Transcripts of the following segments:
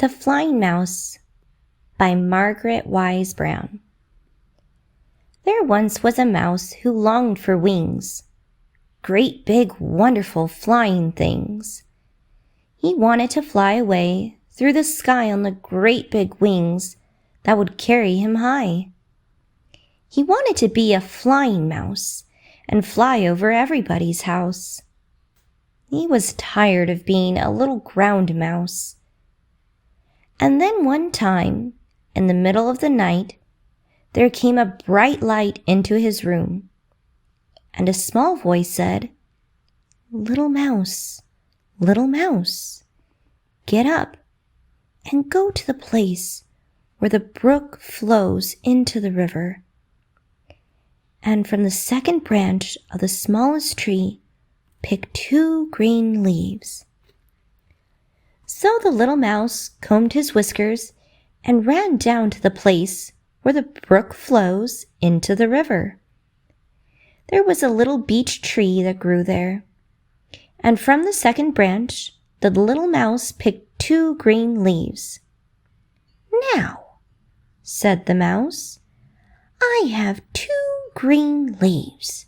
The Flying Mouse by Margaret Wise Brown. There once was a mouse who longed for wings, great big wonderful flying things. He wanted to fly away through the sky on the great big wings that would carry him high. He wanted to be a flying mouse and fly over everybody's house. He was tired of being a little ground mouse. And then one time, in the middle of the night, there came a bright light into his room, and a small voice said, little mouse, get up and go to the place where the brook flows into the river. And from the second branch of the smallest tree, pick 2 green leaves. So the little mouse combed his whiskers and ran down to the place where the brook flows into the river. There was a little beech tree that grew there, and from the second branch the little mouse picked 2 green leaves. Now, said the mouse, I have 2 green leaves.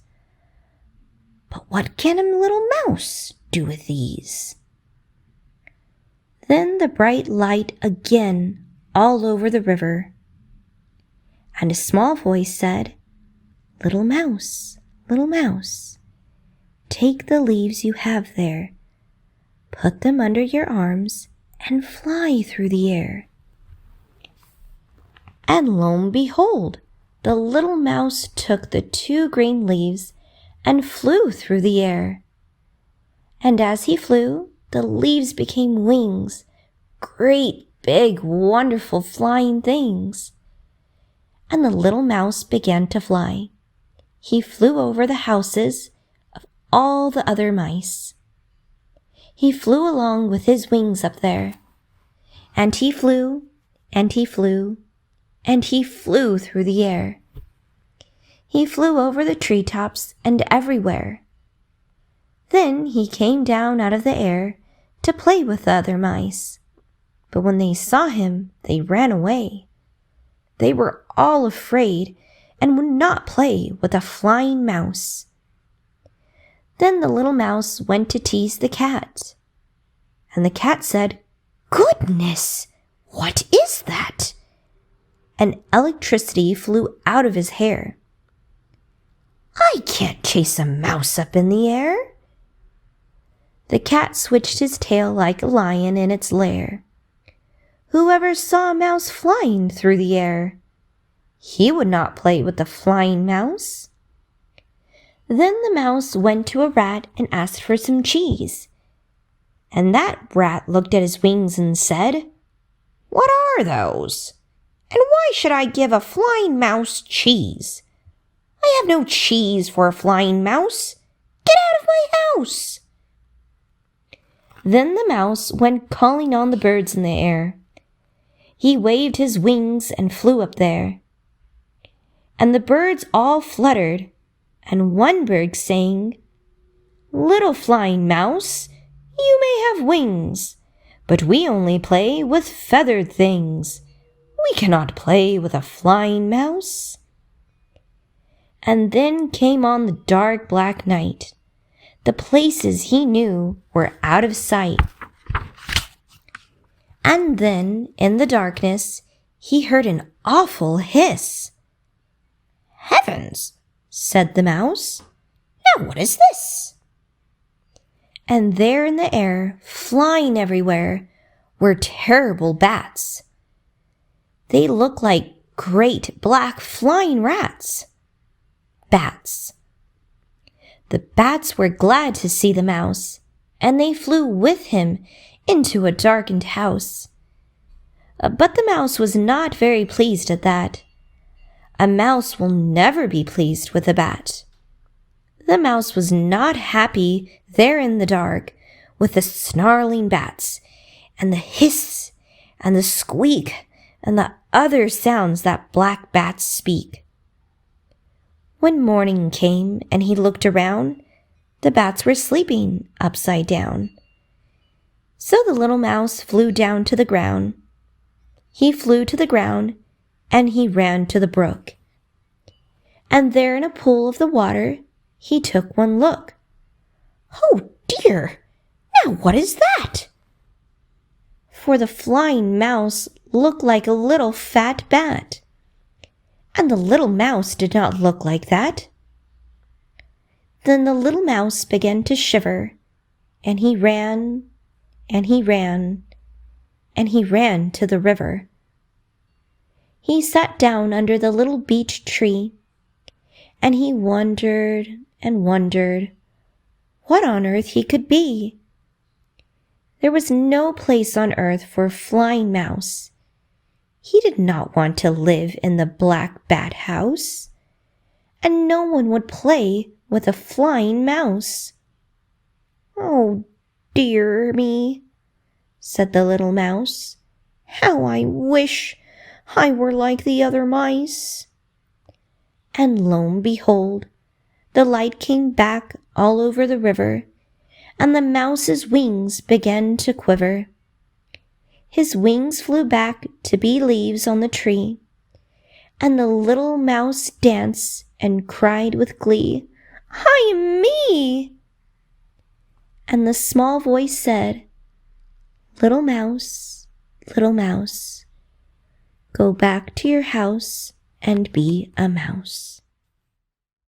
But what can a little mouse do with these? Then the bright light again all over the river, and a small voice said, little mouse, take the leaves you have there, put them under your arms, and fly through the air. And lo and behold, the little mouse took the 2 green leaves and flew through the air. And as he flew, the leaves became wings, great, big, wonderful flying things. And the little mouse began to fly. He flew over the houses of all the other mice. He flew along with his wings up there. And he flew, and he flew, and he flew through the air. He flew over the treetops and everywhere. Then he came down out of the air to play with the other mice. But when they saw him, they ran away. They were all afraid and would not play with a flying mouse. Then the little mouse went to tease the cat. And the cat said, Goodness, what is that? And electricity flew out of his hair. I can't chase a mouse up in the air. The cat switched his tail like a lion in its lair. Whoever saw a mouse flying through the air? He would not play with the flying mouse. Then the mouse went to a rat and asked for some cheese. And that rat looked at his wings and said, What are those? And why should I give a flying mouse cheese? I have no cheese for a flying mouse. Get out of my house. Then the mouse went calling on the birds in the air. He waved his wings and flew up there. And the birds all fluttered, and one bird sang, Little flying mouse, you may have wings, but we only play with feathered things. We cannot play with a flying mouse. And then came on the dark black night. The places he knew were out of sight. And then, in the darkness, he heard an awful hiss. Heavens, said the mouse. Now what is this? And there in the air, flying everywhere, were terrible bats. They looked like great black flying rats. Bats. The bats were glad to see the mouse, and they flew with him into a darkened house. But the mouse was not very pleased at that. A mouse will never be pleased with a bat. The mouse was not happy there in the dark with the snarling bats and the hiss and the squeak and the other sounds that black bats speak. When morning came and he looked around, the bats were sleeping upside down. So the little mouse flew down to the ground he flew to the ground, and he ran to the brook. And there in a pool of the water, he took one look. "Oh dear! Now what is that?" For the flying mouse looked like a little fat bat. And the little mouse did not look like that. Then the little mouse began to shiver, and he ran, and he ran, and he ran to the river. He sat down under the little beech tree, and he wondered and wondered what on earth he could be. There was no place on earth for a flying mouse. He did not want to live in the black bat house, and no one would play with a flying mouse. "Oh, dear me," said the little mouse. "How I wish I were like the other mice." And lo and behold, the light came back all over the river, and the mouse's wings began to quiver. His wings flew back to be leaves on the tree, and the little mouse danced and cried with glee, "Hi me!" And the small voice said, little mouse, go back to your house and be a mouse."